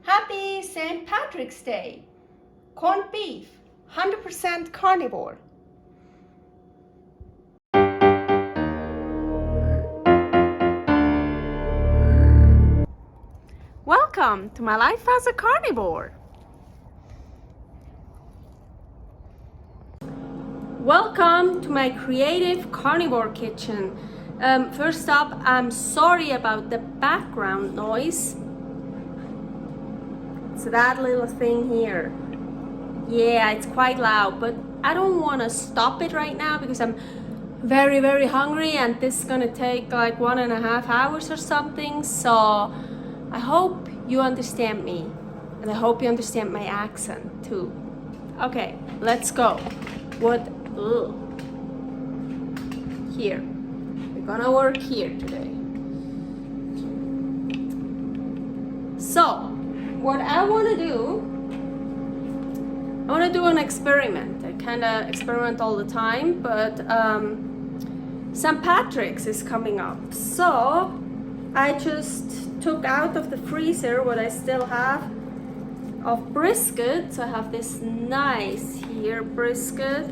Happy St. Patrick's Day! Corned beef, 100% carnivore. Welcome to my life as a carnivore. Welcome to my creative carnivore kitchen. First up, I'm sorry about the background noise. It's that little thing here. Yeah, it's quite loud, but I don't want to stop it right now because I'm very hungry and this is gonna take like 1.5 hours or something. So I hope you understand me and I hope you understand my accent too. Okay, let's go. Here. We're gonna work here today. So, what I wanna do, I wanna do an experiment. I kinda experiment all the time, but St. Patrick's is coming up. So, I just took out of the freezer what I still have of brisket. So I have this nice here brisket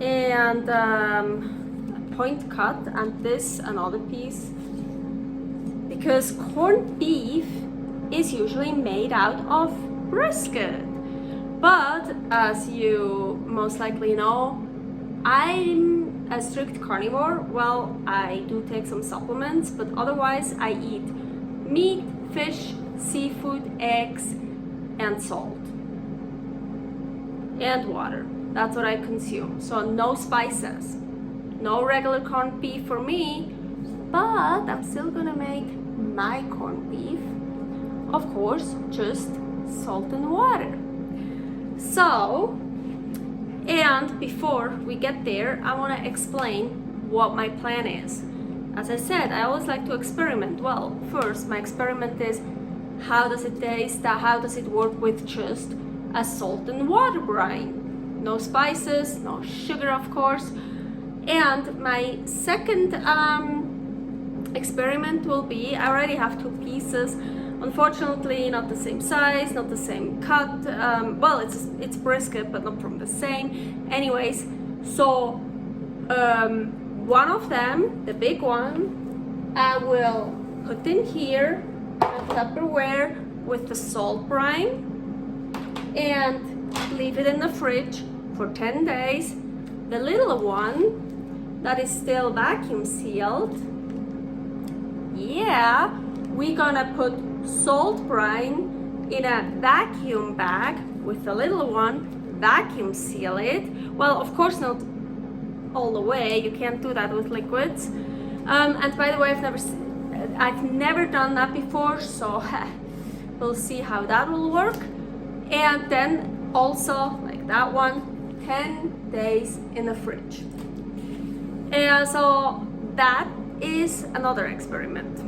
and a point cut and this another piece, because corned beef is usually made out of brisket. But as you most likely know, I'm a strict carnivore. Well, I do take some supplements, but otherwise I eat meat, fish, seafood, eggs, and salt and water. That's what I consume. So no spices, no regular corned beef for me, but I'm still gonna make my corned beef, of course, just salt and water. So, and before we get there, I want to explain what my plan is. As I said, I always like to experiment. Well, first, my experiment is how does it taste? How does it work with just a salt and water brine? No spices, no sugar, of course. And my second experiment will be, I already have 2 pieces. Unfortunately, not the same size, not the same cut. Well, it's brisket, but not from the same. Anyways, so one of them, the big one, I will put in here a Tupperware with the salt brine and leave it in the fridge for 10 days. The little one that is still vacuum sealed, yeah, we're gonna put salt brine in a vacuum bag with the little one, vacuum seal it. Well, of course not all the way, you can't do that with liquids. And by the way, I've never done that before, so we'll see how that will work. And then also, like that one, 10 days in the fridge. And so that is another experiment.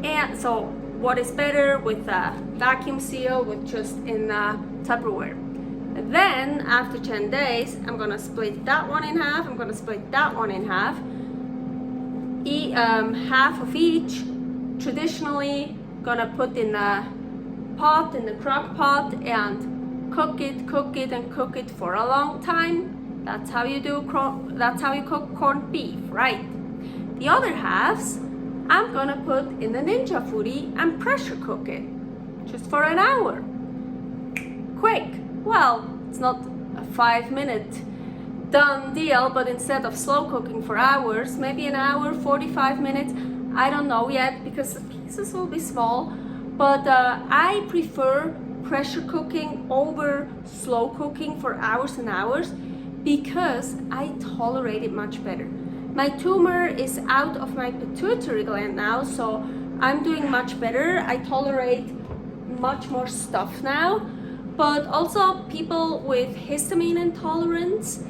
And so what is better with a vacuum seal, with just in Tupperware? Then after 10 days, I'm gonna split that one in half, I'm gonna split that one in half. Half of each, traditionally gonna put in a pot, in the crock pot, and cook it for a long time. That's how you cook corned beef, right? The other halves I'm gonna put in the Ninja Foodie and pressure cook it just for an hour. Quick. Well, it's not a 5-minute done deal, but instead of slow cooking for hours, maybe an hour, 45 minutes, I don't know yet because the pieces will be small, but I prefer pressure cooking over slow cooking for hours and hours because I tolerate it much better. My tumor is out of my pituitary gland now, so I'm doing much better. I tolerate much more stuff now, but also people with histamine intolerance,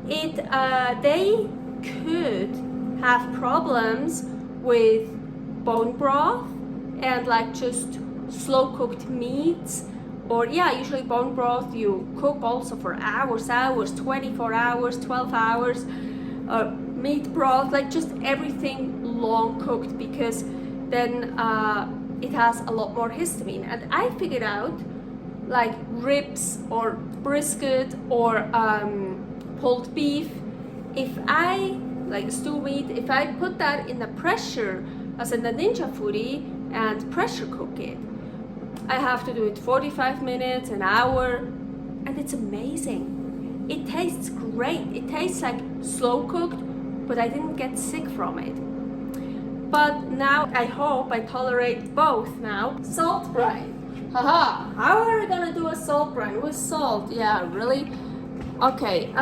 they could have problems with bone broth and like just slow cooked meats, or yeah, usually bone broth you cook also for hours, 24 hours, 12 hours, meat broth, like just everything long cooked, because then it has a lot more histamine. And I figured out, like ribs or brisket or pulled beef, if I, like stew meat, if I put that in the pressure as in the Ninja Foodie and pressure cook it, I have to do it 45 minutes, an hour, and it's amazing. It tastes great. It tastes like slow cooked, but I didn't get sick from it. But now I hope I tolerate both now. Salt brine. Haha, how are we gonna do a salt brine with salt? Yeah, really? Okay,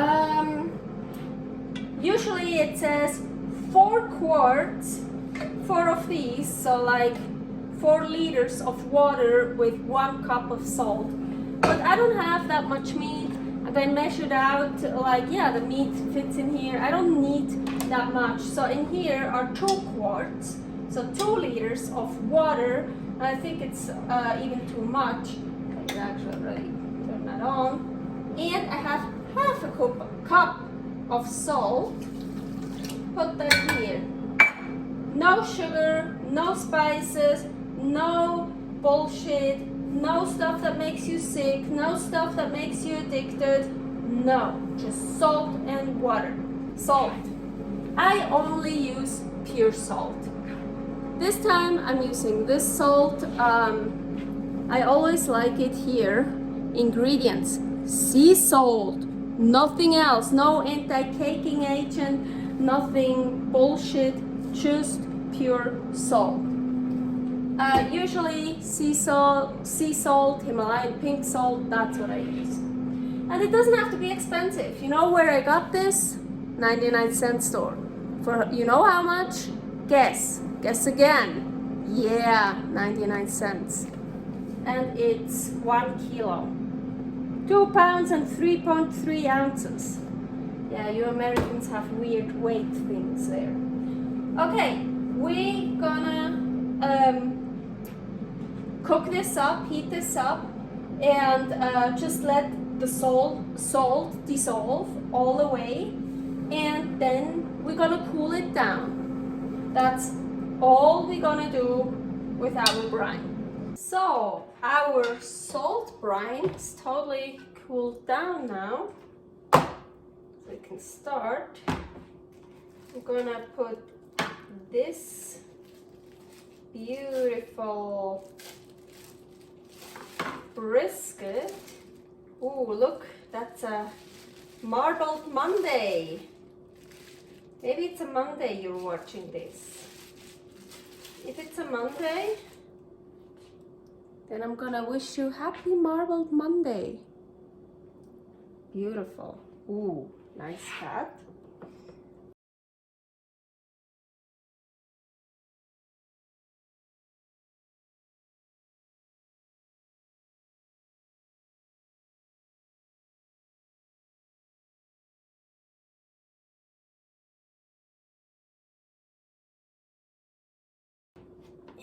usually it says 4 quarts, 4 of these, so like 4 liters of water with 1 cup of salt. But I don't have that much meat, and I measured out, like, yeah, the meat fits in here. I don't need that much. So in here are 2 quarts, so 2 liters of water. And I think it's even too much. I can actually already turn that on. And I have half a cup of salt. Put that here. No sugar, no spices, no bullshit, no stuff that makes you sick, no stuff that makes you addicted. No, just salt and water. Salt. I only use pure salt. This time I'm using this salt. I always like it here. Ingredients: sea salt, nothing else, no anti-caking agent, nothing bullshit, just pure salt. Usually sea salt, Himalayan pink salt, that's what I use. And it doesn't have to be expensive. You know where I got this? 99-cent store. For you know how much? Guess again. Yeah, 99 cents. And it's 1 kilo. 2 pounds and 3.3 ounces. Yeah, you Americans have weird weight things there. Okay, we're gonna cook this up, heat this up, and just let the salt dissolve all the way, and then we're gonna cool it down. That's all we're gonna do with our brine. So our salt brine is totally cooled down now. So we can start. I'm gonna put this beautiful brisket. Ooh, look, that's a marbled Monday. Maybe it's a Monday you're watching this. If it's a Monday, then I'm gonna wish you happy marbled Monday. Beautiful. Ooh, nice cut.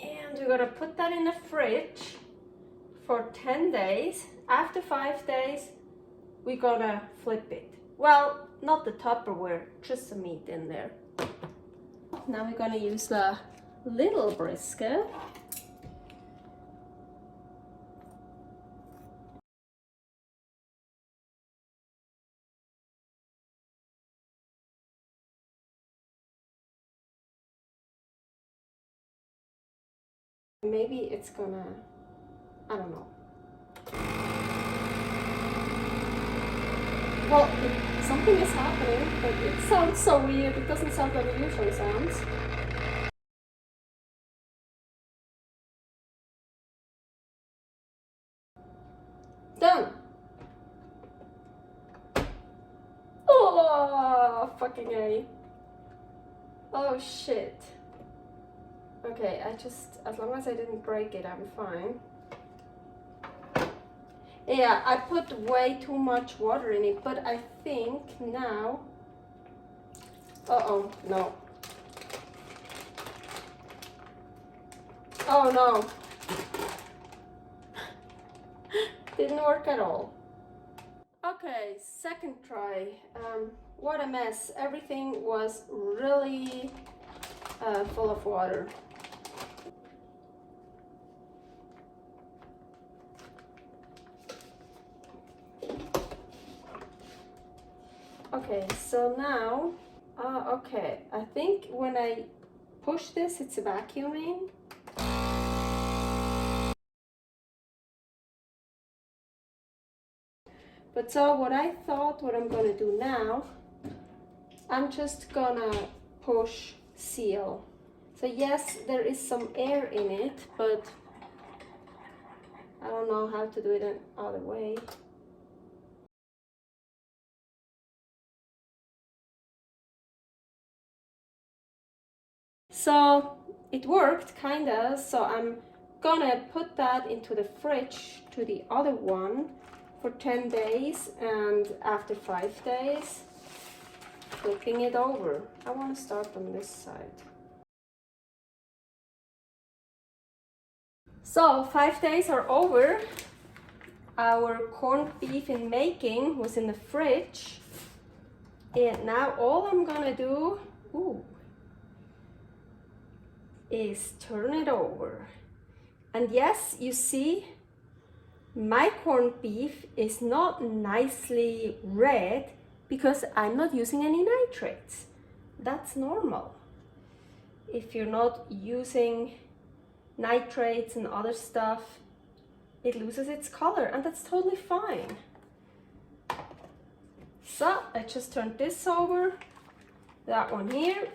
And we're gonna put that in the fridge for 10 days. After 5 days, we're gonna flip it. Well, not the Tupperware, just the meat in there. Now we're gonna use the little brisket. Maybe it's gonna, I don't know. Well, something is happening, but it sounds so weird. It doesn't sound like it usually sounds. Done. Oh, fucking A. Oh shit. Okay, as long as I didn't break it, I'm fine. Yeah, I put way too much water in it, but I think now... Uh-oh, no. Oh no. Didn't work at all. Okay, second try. What a mess. Everything was really full of water. Okay, so now, okay, I think when I push this, it's vacuuming. But so what I thought, what I'm gonna do now, I'm just gonna push seal. So yes, there is some air in it, but I don't know how to do it any other way. So it worked, kinda. So I'm gonna put that into the fridge to the other one for 10 days, and after 5 days, flipping it over. I want to start on this side. So 5 days are over. Our corned beef in making was in the fridge, and now all I'm gonna do is turn it over. And yes, you see, my corned beef is not nicely red because I'm not using any nitrates. That's normal. If you're not using nitrates and other stuff, it loses its color, and that's totally fine. So I just turned this over, that one here,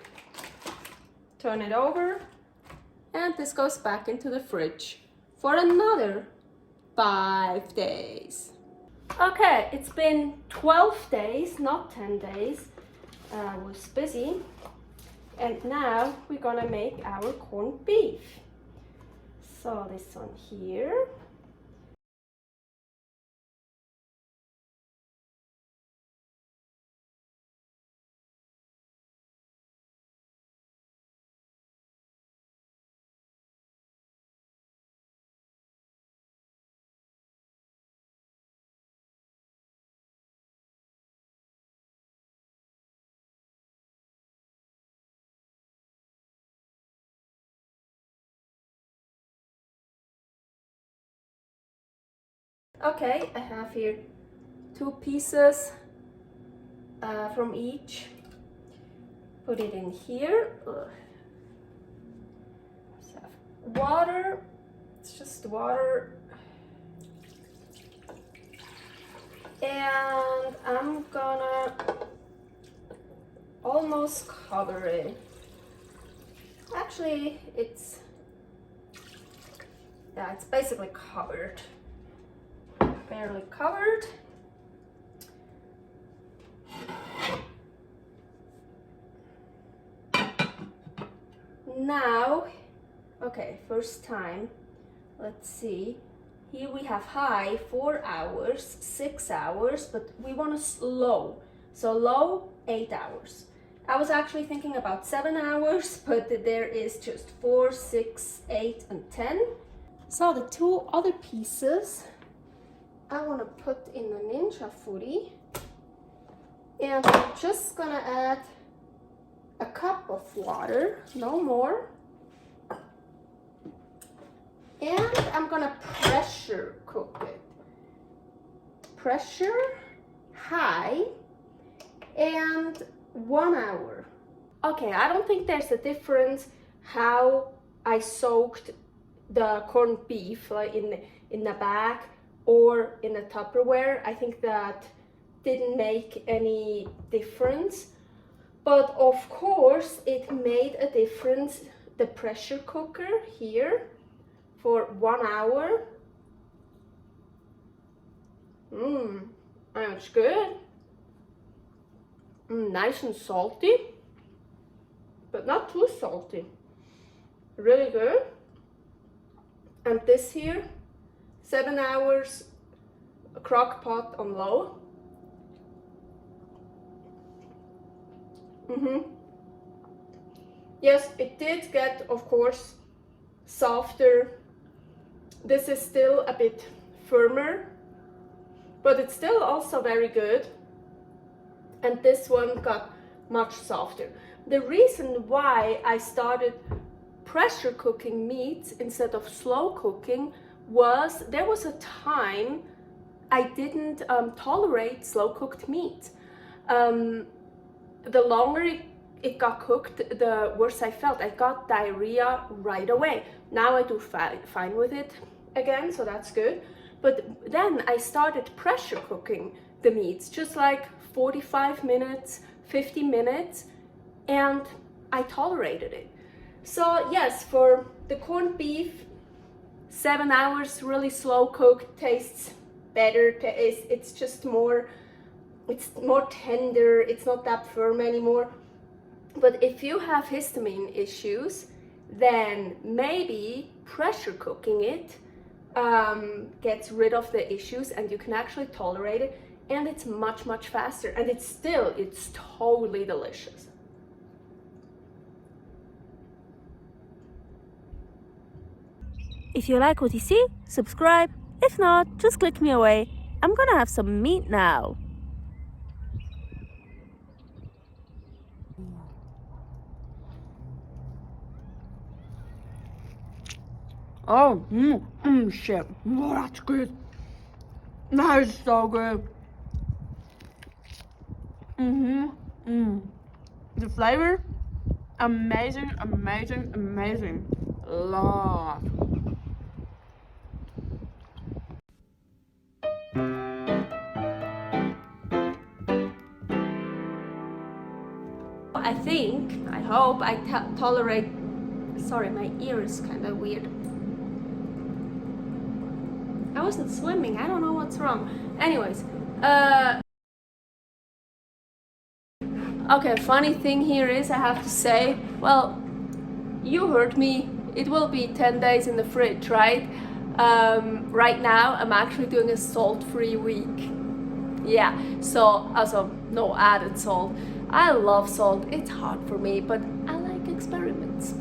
turn it over, and this goes back into the fridge for another 5 days. Okay, it's been 12 days, not 10 days. I was busy. And now we're gonna make our corned beef. So this one here. Okay, I have here 2 pieces from each. Put it in here. Water, it's just water. And I'm gonna almost cover it. Actually, it's basically covered. Barely covered. Now, okay, first time, let's see. Here we have high 4 hours, 6 hours, but we want to low. So low, 8 hours. I was actually thinking about 7 hours, but there is just 4, 6, 8, and 10. So the 2 other pieces, I want to put in the ninja footy, and I'm just gonna add a cup of water, no more. And I'm gonna pressure cook it. Pressure, high, and 1 hour. Okay, I don't think there's a difference how I soaked the corned beef, like in the bag or in a Tupperware. I think that didn't make any difference. But of course, it made a difference, the pressure cooker here for 1 hour. That's good. Nice and salty, but not too salty. Really good. And this here, 7 hours, a crock pot on low. Yes, it did get, of course, softer. This is still a bit firmer, but it's still also very good. And this one got much softer. The reason why I started pressure cooking meats instead of slow cooking was there was a time I didn't tolerate slow cooked meat. the longer it got cooked, the worse I felt. I got diarrhea right away. Now I do fine with it again, so that's good. But then I started pressure cooking the meats, just like 45 minutes, 50 minutes, and I tolerated it. So yes, for the corned beef, 7 hours, really slow cooked, tastes better. It's just more, it's more tender, it's not that firm anymore. But if you have histamine issues, then maybe pressure cooking it gets rid of the issues and you can actually tolerate it, and it's much faster, and it's totally delicious. If you like what you see, subscribe. If not, just click me away. I'm gonna have some meat now. Oh, shit. Oh, that's good. That is so good. The flavor, amazing. Love. I hope I tolerate, sorry, my ear is kind of weird. I wasn't swimming, I don't know what's wrong. Anyways, okay, funny thing here is, I have to say, well, you heard me, it will be 10 days in the fridge, right? Right now, I'm actually doing a salt-free week. Yeah, so also no added salt. I love salt, it's hard for me, but I like experiments.